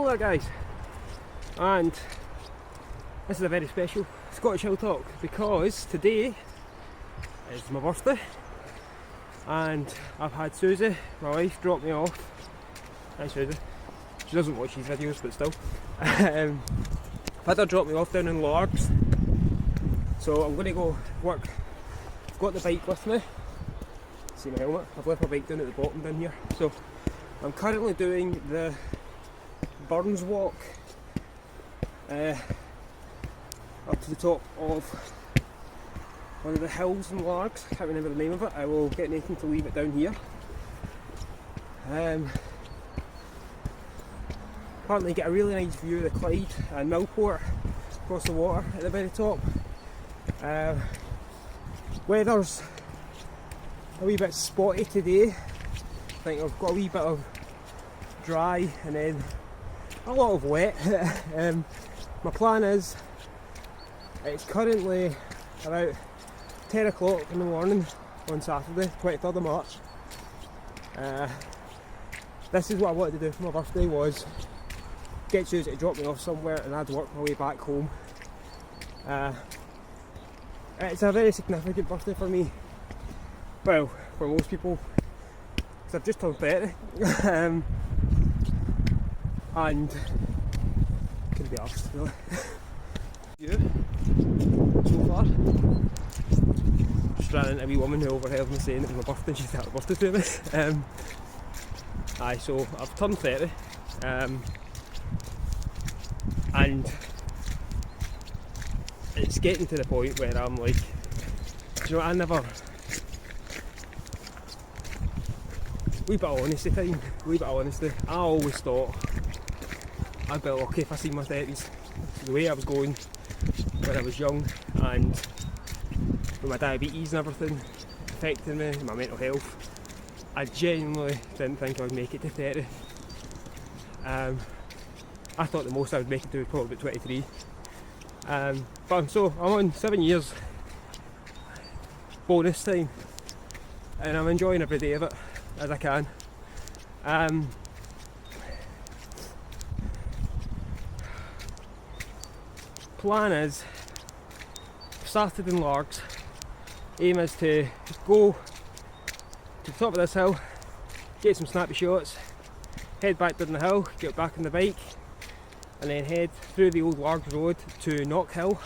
Hello there guys, and this is a very special Scottish Hill Talk because today is my birthday and I've had Susie, my wife, drop me off. Hi Susie. She doesn't watch these videos but still. I've had her drop me off down in Largs, so I'm going to go work. I've got the bike with me. See my helmet? I've left my bike down at the bottom down here. So I'm currently doing the Burns walk up to the top of one of the hills in Largs. I can't remember the name of it. I will get Nathan to leave it down here. Apparently get a really nice view of the Clyde and Millport across the water at the very top. Weather's a wee bit spotty today. I think I've got a wee bit of dry and then a lot of wet. My plan is, it's currently about 10 o'clock in the morning on Saturday, 23rd of March. This is what I wanted to do for my birthday, was get Susie to drop me off somewhere and I'd work my way back home. It's a very significant birthday for me. Well, for most people, because I've just turned 30. And couldn't be arsed really. You so far? Just ran into a wee woman who overheard me saying it was my birthday and she said happy birthday to me. So I've turned 30, and it's getting to the point where I'm like, do you know, wee bit of honesty time, wee bit of honesty. I always thought I'd be lucky if I seen my 30s. The way I was going when I was young, and with my diabetes and everything affecting me, my mental health, I genuinely didn't think I would make it to 30. I thought the most I would make it to was probably about 23. But I'm on 7 years bonus time, and I'm enjoying every day of it as I can. Plan is, started in Largs, aim is to go to the top of this hill, get some snappy shots, head back down the hill, get back on the bike, and then head through the old Largs road to Knock Hill,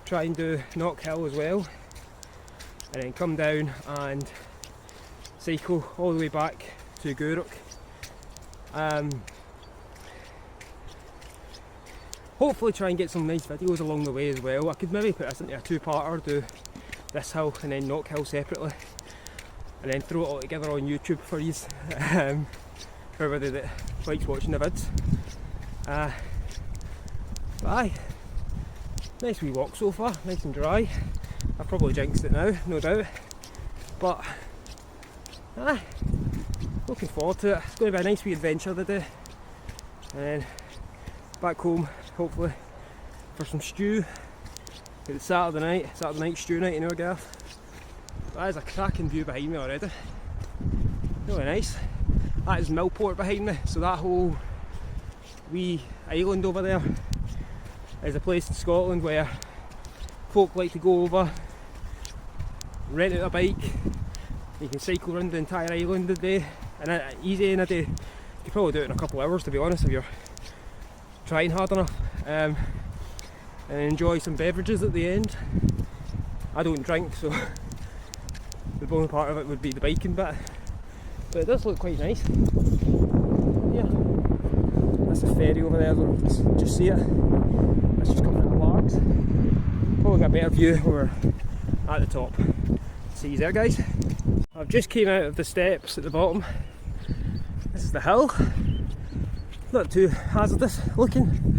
try and do Knock Hill as well, and then come down and cycle all the way back to Gourock. Hopefully try and get some nice videos along the way as well. I could maybe put this into a two-parter, do this hill and then Knock Hill separately, and then throw it all together on YouTube for you, for everybody that likes watching the vids. But aye, nice wee walk so far, nice and dry. I've probably jinxed it now, no doubt, but aye, looking forward to it. It's going to be a nice wee adventure today, and then back home hopefully for some stew. It's Saturday night stew night in Argyll. That is a cracking view behind me already, really nice. That is Millport behind me, so that whole wee island over there is a place in Scotland where folk like to go over, rent out a bike, you can cycle around the entire island a day, and easy in a day. You could probably do it in a couple of hours, to be honest, if you're trying hard enough, and enjoy some beverages at the end. I don't drink, so the only part of it would be the biking bit, but it does look quite nice. Yeah, that's a ferry over there, I don't know if you can just see it. That's just coming out of Largs. Probably got a better view when we're at the top. See you there guys. I've just came out of the steps at the bottom. This is the hill. Not too hazardous looking.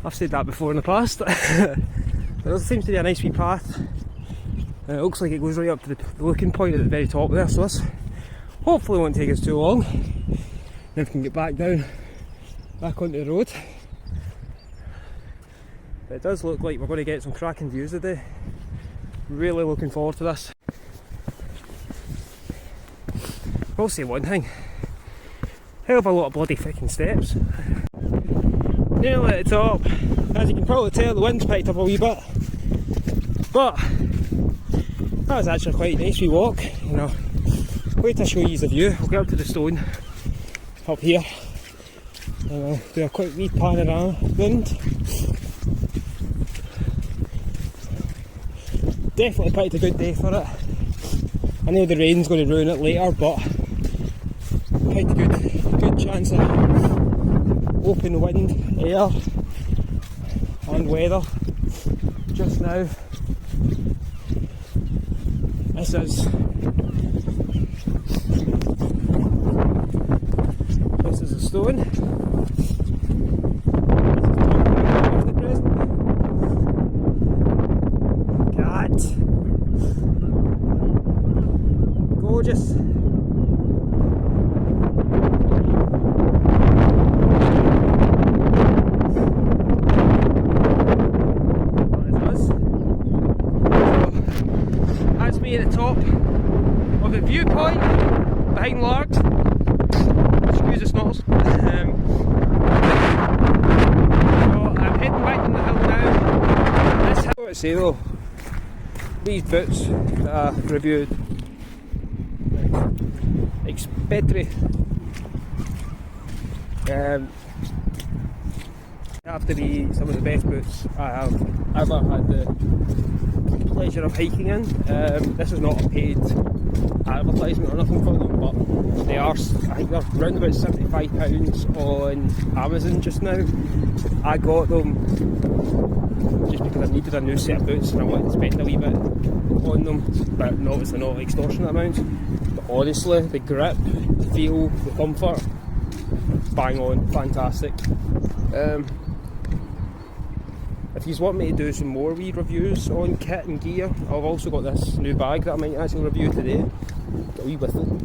I've said that before in the past. There seems to be a nice wee path. And it looks like it goes right up to the looking point at the very top there, so this hopefully won't take us too long. Then we can get back down, back onto the road. But it does look like we're going to get some cracking views today. Really looking forward to this. I'll say one thing, hell of a lot of bloody fucking steps. Nearly at the top. As you can probably tell, the wind's picked up a wee bit. But that was actually quite a nice wee walk, you know. Wait to show you the view. We'll get up to the stone up here and I'll do a quick wee panorama round. Definitely picked a good day for it. I know the rain's going to ruin it later, but quite a good chance of open wind, air and weather just now. This is a stone. The present. God. Gorgeous. That's me at the top of the viewpoint behind Largs. Excuse the snotters. So I'm heading back on the hill now. This hill, I want to say though, these boots that I reviewed, Expetri, have to be some of the best boots I have ever had the pleasure of hiking in. This is not a paid advertisement or nothing for them, but they are, I think they're around about £75 on Amazon just now. I got them just because I needed a new set of boots and I wanted to spend a wee bit on them, but obviously not extortionate amounts. But honestly, the grip, the feel, the comfort, bang on, fantastic. If you want me to do some more wee reviews on kit and gear, I've also got this new bag that I might actually review today. Got a wee whistle.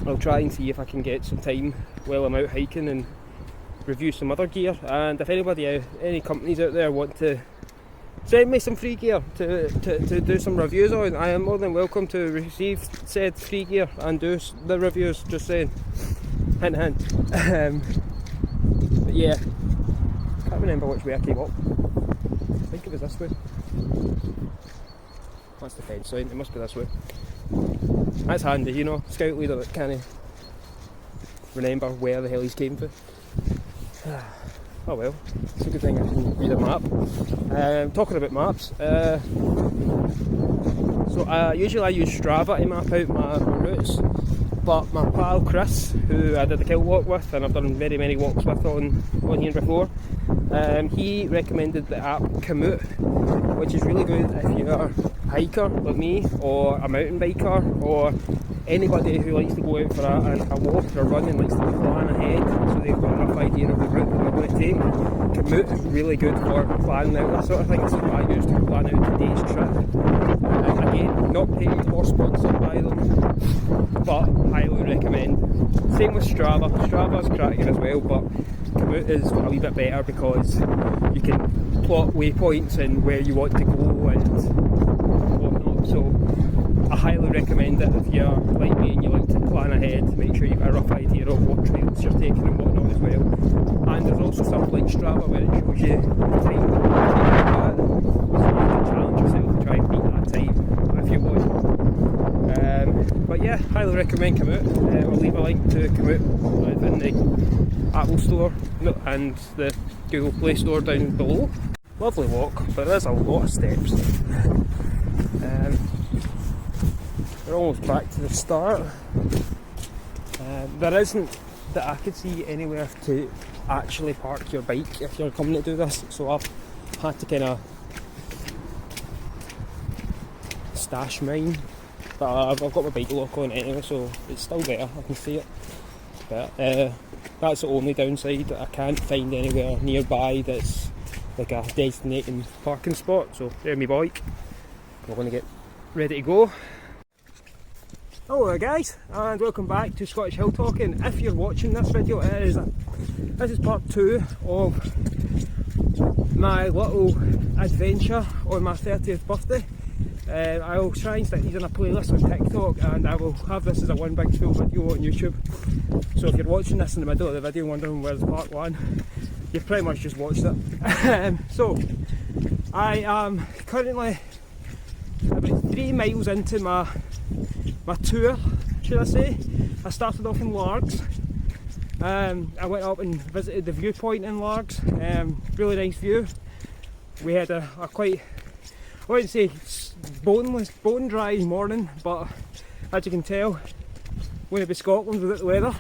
I'll try and see if I can get some time while I'm out hiking and review some other gear. And if anybody, any companies out there want to send me some free gear to do some reviews on, I am more than welcome to receive said free gear and do the reviews, just saying. Hint hint. But yeah, I can't remember which way I came up. I think it was this way. That's the fence line, it must be this way. That's handy, you know, scout leader that can't remember where the hell he's came to. Oh well, it's a good thing I can read a map. Talking about maps, usually I use Strava to map out my routes, but my pal Chris, who I did the kill walk with and I've done very many walks with on here before, he recommended the app Conic, which is really good if you're a hiker like me, or a mountain biker, or anybody who likes to go out for a walk or a run and likes to plan ahead so they've got a rough idea of the route that they're going to take. Conic is really good for planning out that sort of thing. It's what I use to plan out today's trip. Again, not paid or sponsored by them, but highly recommend. Same with Strava. Strava's cracking as well, but Conic is a wee bit better because you can plot waypoints and where you want to go and whatnot. So I highly recommend it if you're like me and you like to plan ahead to make sure you've got a rough idea of what trails you're taking and whatnot as well. And there's also stuff like Strava where it shows you the time that you do it, so you can challenge yourself to try and beat that time if you want. But yeah, highly recommend Conic. I'll leave a link to Conic in the Apple Store and the Google Play Store down below. Lovely walk, but there's a lot of steps. We're almost back to the start. There isn't that I could see anywhere to actually park your bike if you're coming to do this, so I've had to kind of stash mine. But I've got my bike lock on anyway, so it's still better, I can see it. But that's the only downside, that I can't find anywhere nearby that's like a designated parking spot. So there's my bike. We're going to get ready to go. Hello there guys, and welcome back to Scottish Hill Talking. If you're watching this video, this is part 2 of my little adventure on my 30th birthday. I will try and stick these in a playlist on TikTok, and I will have this as a one big full video on YouTube. So if you're watching this in the middle of the video wondering where's part 1, you've pretty much just watched it. So I am currently about 3 miles into my tour, should I say. I started off in Largs. I went up and visited the viewpoint in Largs. Really nice view. We had a quite, I wouldn't say bone dry morning, but as you can tell, wouldn't be Scotland without the weather.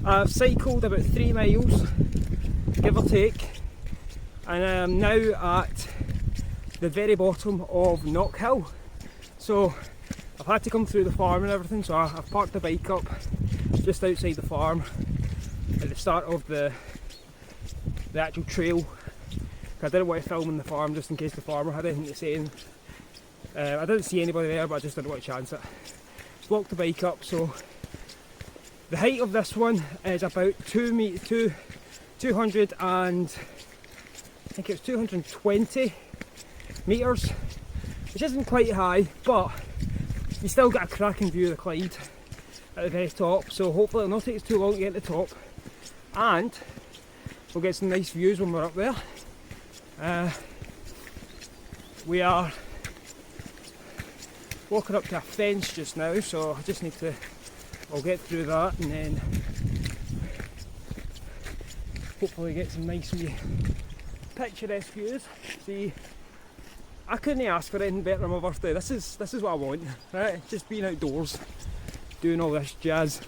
I've cycled about 3 miles, give or take, and I am now at the very bottom of Knockhill. So I've had to come through the farm and everything, so I've parked the bike up just outside the farm at the start of the actual trail. I didn't want to film in the farm just in case the farmer had anything to say. I didn't see anybody there, but I just didn't want to chance it. Locked the bike up, so the height of this one is about 200 and I think it's 220 metres, which isn't quite high, but you still get a cracking view of the Clyde at the very top, so hopefully it'll not take us too long to get to the top, and we'll get some nice views when we're up there. We are walking up to a fence just now, so I just need to, I'll get through that and then hopefully get some nice wee picturesque views. See, I couldn't ask for anything better on my birthday. This is what I want, right? Just being outdoors, doing all this jazz.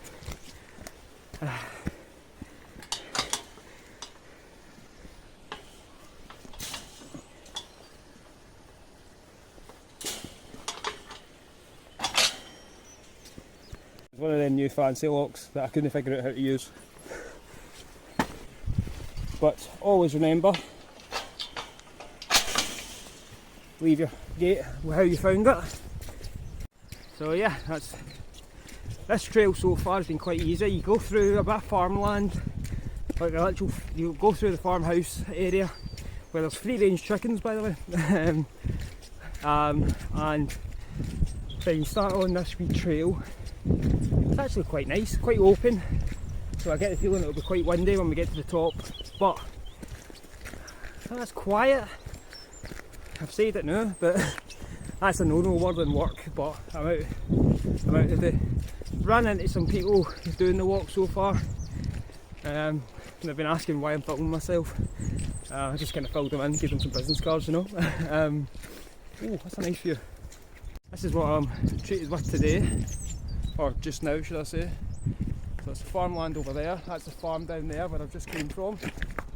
One of them new fancy locks that I couldn't figure out how to use. But always remember, leave your gate with how you found it. So yeah, this trail so far has been quite easy. You go through a bit of farmland, like you go through the farmhouse area where there's free range chickens, by the way. And then you start on this wee trail. It's actually quite nice, quite open, so I get the feeling it'll be quite windy when we get to the top, but that's quiet. I've said it now, but that's a no-no word in work, but I'm out today. Ran into some people doing the walk so far, and they've been asking why I'm filming myself. I just kind of filled them in, gave them some business cards, you know. Oh, that's a nice view. This is what I'm treated with today. Or just now, should I say. So it's farmland over there, that's the farm down there where I've just came from,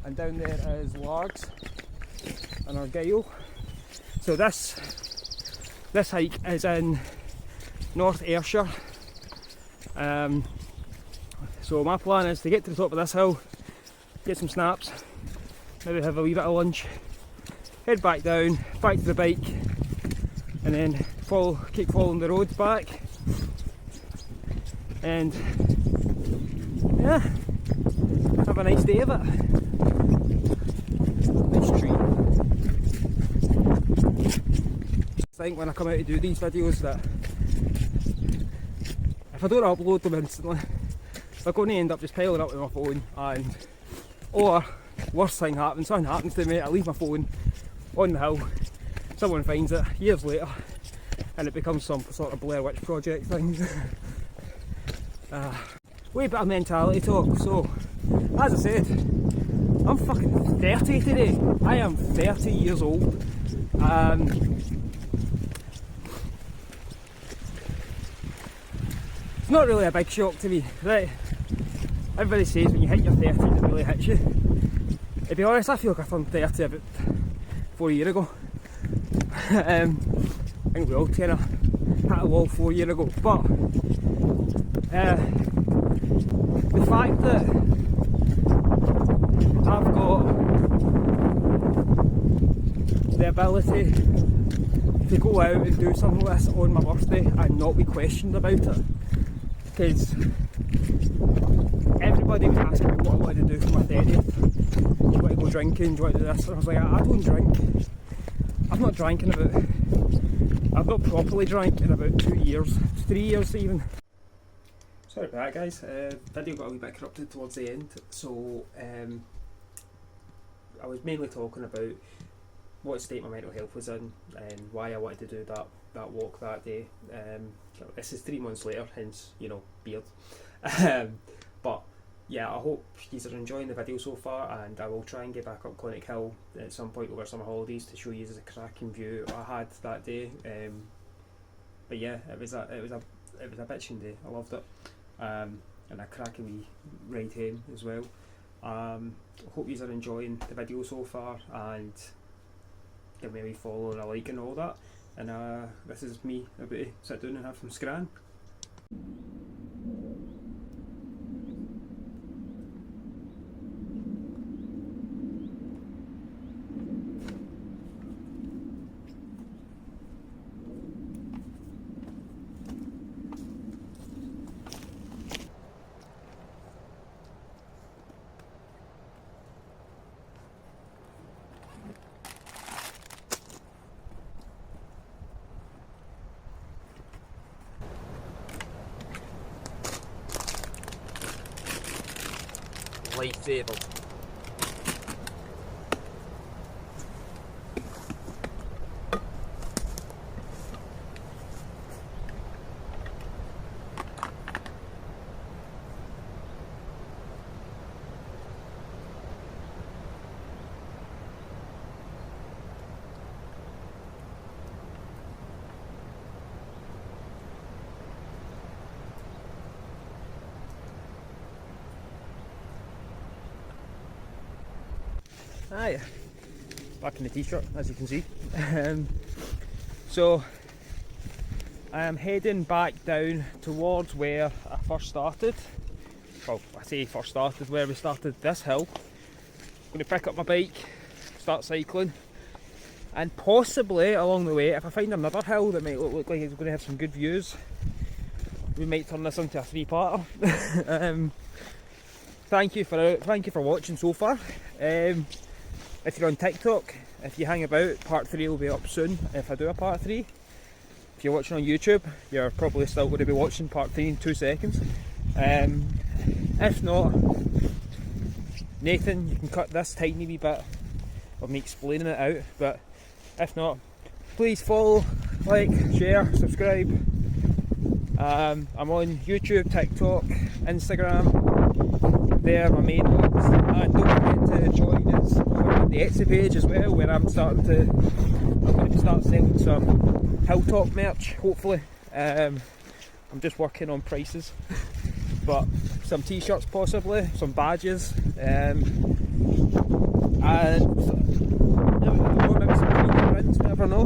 and down there is Largs and Argyll. So this hike is in North Ayrshire. So my plan is to get to the top of this hill, get some snaps, maybe have a wee bit of lunch, head back down, back to the bike, and then keep following the roads back. And yeah, have a nice day of it. Nice tree. I think when I come out to do these videos that if I don't upload them instantly, they're going to end up just piling up with my phone, or worst thing happens, something happens to me, I leave my phone on the hill, someone finds it years later, and it becomes some sort of Blair Witch Project thing. Wee bit of mentality talk. So, as I said, I'm fucking 30 today. I am 30 years old. It's not really a big shock to me, right? Everybody says when you hit your 30s it really hits you. To be honest, I feel like I turned 30 about 4 years ago. I think we all kind of hit a wall 4 years ago, but the fact that I've got the ability to go out and do something like this on my birthday and not be questioned about it, because everybody was asking me what I wanted to do for my 30th. Do you want to go drinking? Do you want to do this? And I was like, I don't drink. I've not drank in about, I've not properly drank in about 2 years, 3 years even. Sorry about that guys, video got a wee bit corrupted towards the end, so I was mainly talking about what state my mental health was in and why I wanted to do that walk that day. This is 3 months later, hence, you know, beard. But yeah, I hope you are enjoying the video so far, and I will try and get back up Conic Hill at some point over summer holidays to show you the cracking view I had that day. But yeah, it was a bitching day. I loved it, and a cracking wee ride home as well. Hope you are enjoying the video so far, and give me a wee follow and a like and all that. And this is me about to sit down and have some scran. Lifesaver. Hi, back in the t-shirt as you can see. So I am heading back down towards where I first started. Well, I say first started, where we started this hill. I'm going to pick up my bike, start cycling, and possibly along the way, if I find another hill that might look like it's going to have some good views, we might turn this into a 3-parter. Thank you for watching so far. If you're on TikTok, if you hang about, part 3 will be up soon if I do a part 3. If you're watching on YouTube, you're probably still going to be watching part 3 in 2 seconds. If not, Nathan, you can cut this tiny wee bit of me explaining it out, but if not, please follow, like, share, subscribe. I'm on YouTube, TikTok, Instagram. They're my main ones, and don't forget to join us on the Etsy page as well, where I'm going to start selling some Hilltop merch, hopefully. I'm just working on prices, but some t-shirts possibly, some badges, and maybe some prints, never know.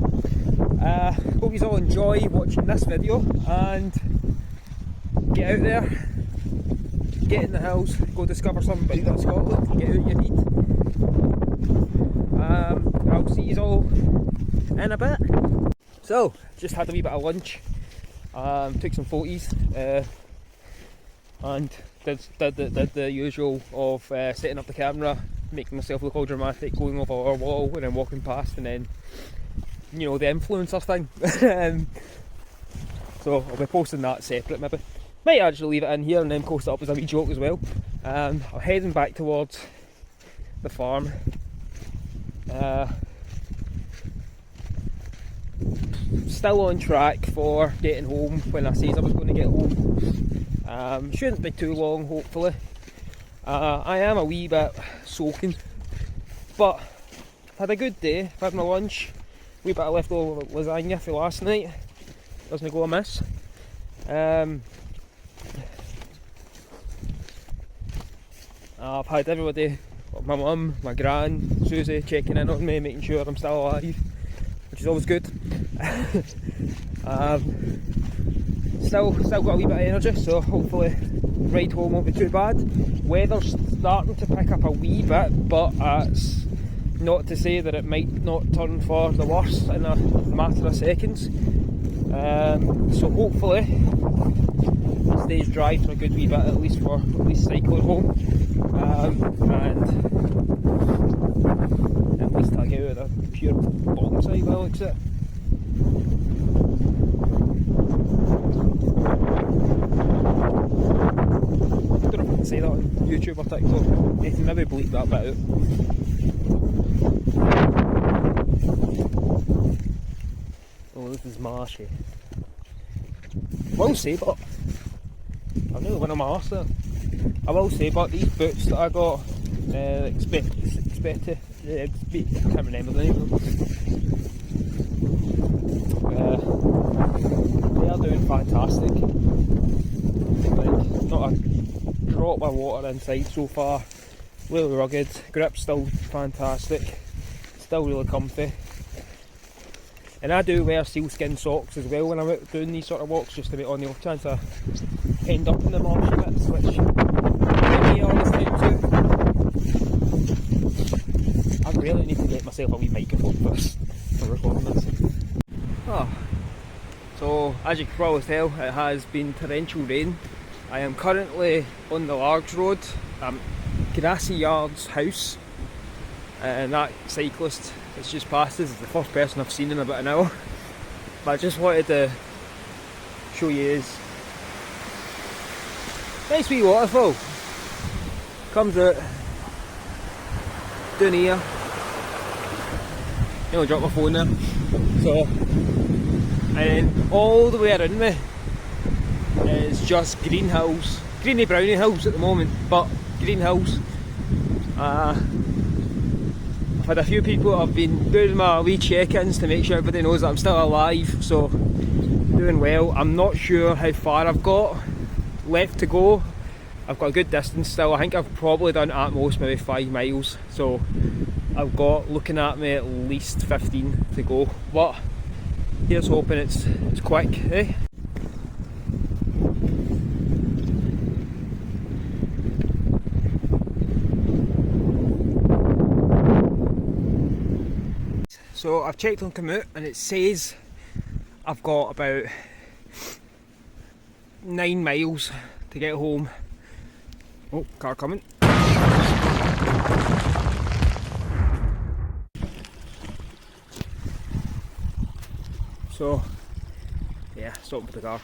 Hope you all enjoy watching this video, and get out there, get in the hills, go discover something about Scotland, get out your heat. I'll see you all in a bit. So, just had a wee bit of lunch, took some photos, and did the usual of setting up the camera, making myself look all dramatic, going over our wall and then walking past, and then, you know, the influencer thing. So I'll be posting that separate maybe. Might actually leave it in here and then post it up as a wee joke as well. I'm heading back towards the farm. Still on track for getting home when I said I was going to get home. Shouldn't be too long, hopefully. I am a wee bit soaking, but had a good day. I've had my lunch, wee bit of leftover lasagna for last night, doesn't go amiss. I've had everybody, my mum, my gran, Susie checking in on me, making sure I'm still alive, which is always good. Still got a wee bit of energy, so hopefully the ride home won't be too bad. Weather's starting to pick up a wee bit, but it's not to say that it might not turn for the worse in a matter of seconds. So hopefully it stays dry for a good wee bit, at least cycling home. And least I get out of the pure bottom side by the looks of it. I don't know if I can say that on YouTube or TikTok. They can maybe bleep that bit out. Oh, this is marshy. I will say, but I've nearly went on my arse there. I will say, but these boots that I got, I can't remember the name of them. They are doing fantastic. Like, not a drop of water inside so far. Really rugged, grip's still fantastic, still really comfy. And I do wear sealskin socks as well when I'm out doing these sort of walks, just to be on the off chance I end up in the marshy bits, which maybe all this time too. I really need to get myself a wee microphone first for recording this. Oh. So as you can probably tell, it has been torrential rain. I am currently on the Largs Road, Grassy Yard's house, and that cyclist that's just passed us is the first person I've seen in about an hour. But I just wanted to show you his nice wee waterfall. Comes out down here. Nearly dropped my phone there. So, and then all the way around me is just green hills, greeny browny hills at the moment, but green hills. I've had a few people that have been doing my wee check-ins to make sure everybody knows that I'm still alive, so doing well. I'm not sure how far I've got left to go. I've got a good distance still. I think I've probably done at most maybe 5 miles, so I've got, looking at me, at least 15 to go, but here's hoping it's quick, eh? So I've checked on Conic and it says I've got about 9 miles to get home. Oh, car coming. So, yeah, stop with the car.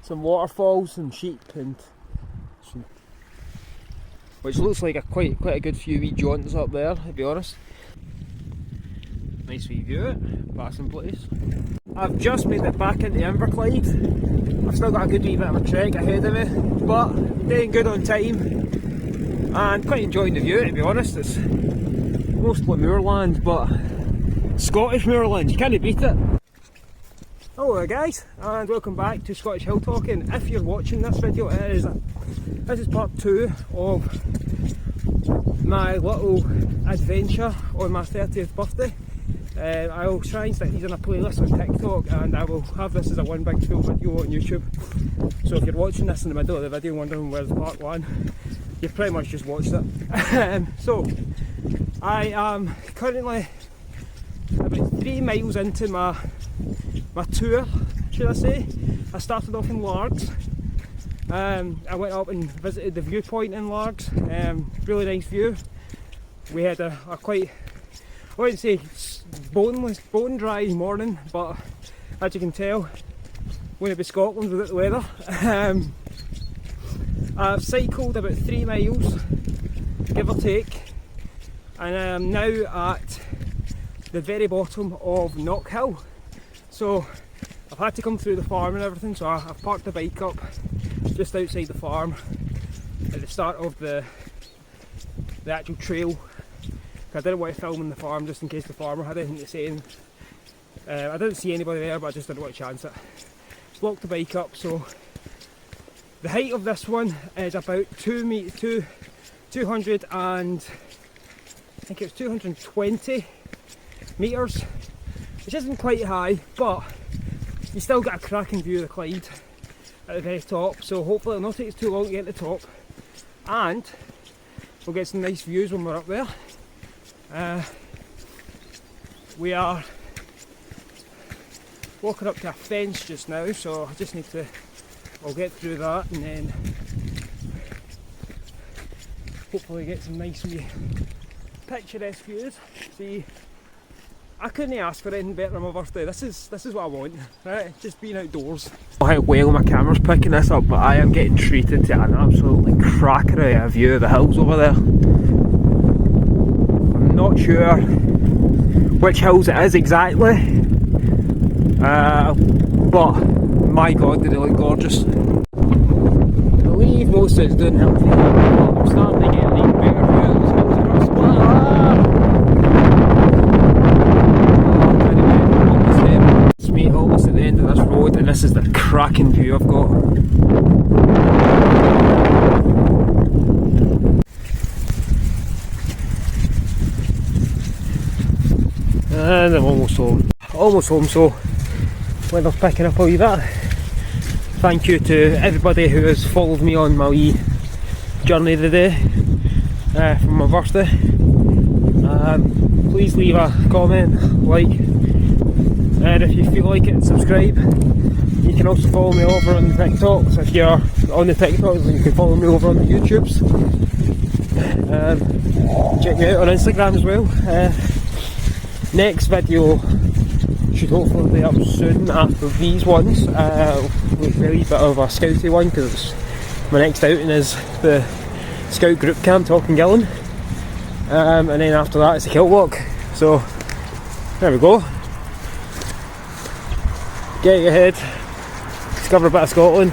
Some waterfalls, some sheep, and some, which looks like quite a good few wee jaunts up there, to be honest. Nice wee view, passing place. I've just made it back into Inverclyde. I've still got a good wee bit of a trek ahead of me, but doing good on time and quite enjoying the view, to be honest. It's mostly moorland, but Scottish moorland, you can't beat it. Hello guys, and welcome back to Scottish Hill Talking. If you're watching this video, this is part 2 of my little adventure on my 30th birthday. I will try and stick these in a playlist on TikTok, and I will have this as a one big full video on YouTube. So if you're watching this in the middle of the video wondering where's part 1, you've pretty much just watched it. So I am currently about 3 miles into my tour, should I say. I started off in Largs. I went up and visited the viewpoint in Largs. Really nice view. We had a quite, I wouldn't say bone dry morning, but as you can tell, wouldn't be Scotland without the weather. I've cycled about 3 miles, give or take, and I am now at the very bottom of Knockhill. So I've had to come through the farm and everything, so I've parked the bike up just outside the farm at the start of the actual trail. I didn't want to film in the farm just in case the farmer had anything to say. I didn't see anybody there, but I just didn't want to chance it. Just locked the bike up. So the height of this one is about 200 and I think it's 220 metres, which isn't quite high, but you still get a cracking view of the Clyde at the very top. So hopefully it'll not take us too long to get to the top, and we'll get some nice views when we're up there. We are walking up to a fence just now, so I just need to, I'll get through that and then hopefully get some nice wee picturesque views. See, I couldn't ask for anything better on my birthday. This is what I want, right? Just being outdoors. How well my camera's picking this up, but I am getting treated to an absolutely cracker of a view of the hills over there. I'm not sure which hills it is exactly, but my god, did they look gorgeous. I believe most of it's doing hills. I'm starting to get an even better view of those hills across the almost at the end of this road, and this is the cracking view I've got. And I'm almost home. Almost home, so weather's picking up a wee bit. Thank you to everybody who has followed me on my wee journey today from my birthday. Please leave a comment, like, and if you feel like it, subscribe. You can also follow me over on the TikToks. If you're on the TikToks, then you can follow me over on the YouTubes. Check me out on Instagram as well. Next video should hopefully be up soon after these ones. Maybe a bit of a scouty one, because my next outing is the Scout Group Camp to Argyll. And then after that it's a kilt walk. So there we go. Get your head, discover a bit of Scotland.